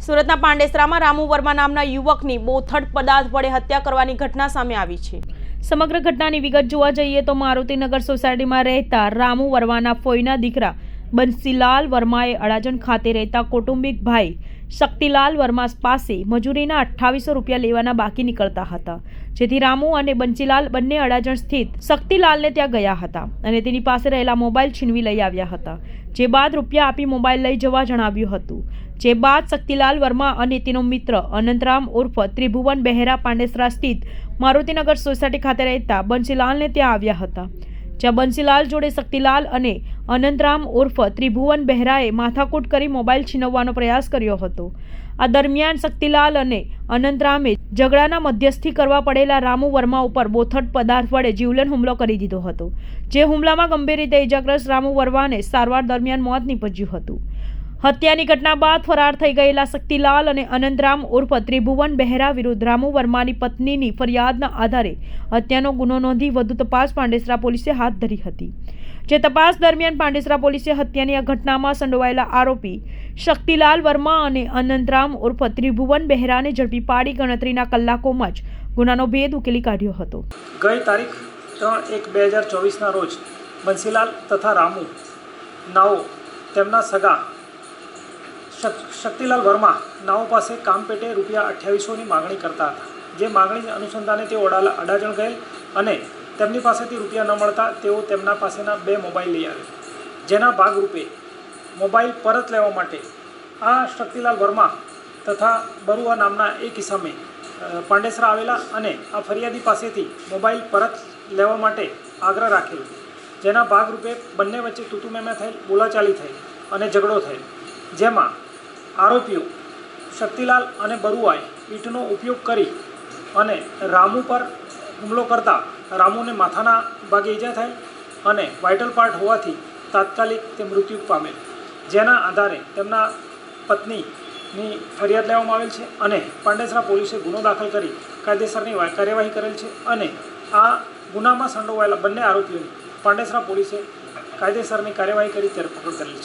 સુરતના પાંડેસરામાં રામુ વર્મા નામના યુવકની બોથડ પદાર્થ વડે હત્યા કરવાની ઘટના સામે આવી છે। સમગ્ર ઘટનાની વિગત જોવા જઈએ તો મારુતિનગર સોસાયટીમાં રહેતા રામુ વર્માના ફોઈના દીકરા બંસીલાલ વર્માએ અડાજણ ખાતે રહેતા કૌટુંબિક ભાઈ શક્તિલાલ વર્મા પાસે મજૂરીના 2800 રૂપિયા લેવાના બાકી નીકળતા હતા, જેથી રામુ અને બંસીલાલ બંને અડાજણ સ્થિત શક્તિલાલને ત્યાં ગયા હતા અને તેની પાસે રહેલા મોબાઈલ છીનવી લઈ આવ્યા હતા, જે બાદ રૂપિયા આપી મોબાઈલ લઈ જવા જણાવ્યું હતું। જે બાદ શક્તિલાલ વર્મા અને તેનો મિત્ર અનંતરામ ઉર્ફ ત્રિભુવન બહેરા પાંડેસરા સ્થિત મારુતિનગર સોસાયટી ખાતે રહેતા બંસીલાલને ત્યાં આવ્યા હતા, જ્યાં બંસીલાલ જોડે શક્તિલાલ અને અનંતરામ ઉર્ફ ત્રિભુવન બહેરાએ માથાકૂટ કરી મોબાઈલ છીનવવાનો પ્રયાસ કર્યો હતો। આ દરમિયાન શક્તિલાલ અને અનંતરામે ઝઘડાના મધ્યસ્થી કરવા પડેલા રામુ વર્મા ઉપર બોથડ પદાર્થ વડે જીવલેણ હુમલો કરી દીધો હતો, જે હુમલામાં ગંભીર રીતે ઇજાગ્રસ્ત રામુ વર્માને સારવાર દરમિયાન મોત નીપજ્યું હતું। હત્યાની ઘટના બાદ ફરાર થઈ ગયેલા શક્તિલાલ અને અનંતરામ ઉર્ફ ત્રિભુવન બહેરા વિરુદ્ધ રામુ વર્માની પત્નીની ફરિયાદના આધારે હત્યાનો ગુનો નોંધી વધુ તપાસ પાંડેસરા પોલીસે હાથ ધરી હતી। જે તપાસ દરમિયાન પાંડેસરા પોલીસે હત્યાની આ ઘટનામાં સંડોવાયેલા આરોપી શક્તિલાલ વર્મા અને અનંતરામ ઉર્ફ ત્રિભુવન બહેરાને ઝડપી પાડી ગણતરીના કલાકોમાં જ ગુનાનો ભેદ ઉકેલી કાઢ્યો હતો। ગઈ તારીખ 3/1/2024ના રોજ બંસીલાલ તથા રામુ નાઓ તેમના સગા શક્તિલાલ વર્મા નાઓ પાસે કામ પેટે રૂપિયા 2800ની માગણી કરતા હતા, જે માગણી અનુસંધાને તેઓ અડાજણ ગયેલ અને તેમની પાસેથી રૂપિયા ન મળતા તેઓ તેમના પાસેના 2 મોબાઈલ લઈ આવ્યા, જેના ભાગરૂપે મોબાઈલ પરત લેવા માટે આ શક્તિલાલ વર્મા તથા બરુઆ નામના એક ઇસમે પાંડેસરા આવેલા અને આ ફરિયાદી પાસેથી મોબાઈલ પરત લેવા માટે આગ્રહ રાખેલ, જેના ભાગરૂપે બંને વચ્ચે તૂતુમેમે થયેલ, બોલાચાલી થઈ અને ઝઘડો થયેલ, જેમાં આરોપીઓ શક્તિલાલ અને બરુઆએ ઈંટનો ઉપયોગ કરી અને રામુ પર હુમલો કરતા રામુને માથાના ભાગે ઈજા થયેલ અને વાઇટલ પાર્ટ હોવાથી તાત્કાલિક તે મૃત્યુ પામેલ, જેના આધારે તેમના પત્નીની ફરિયાદ લેવામાં આવેલ છે અને પાંડેસરા પોલીસે ગુનો દાખલ કરી કાયદેસરની કાર્યવાહી કરેલ છે અને આ ગુનામાં સંડોવાયેલા બંને આરોપીઓની પાંડેસરા પોલીસે કાયદેસરની કાર્યવાહી કરી ધરપકડ કરેલ છે।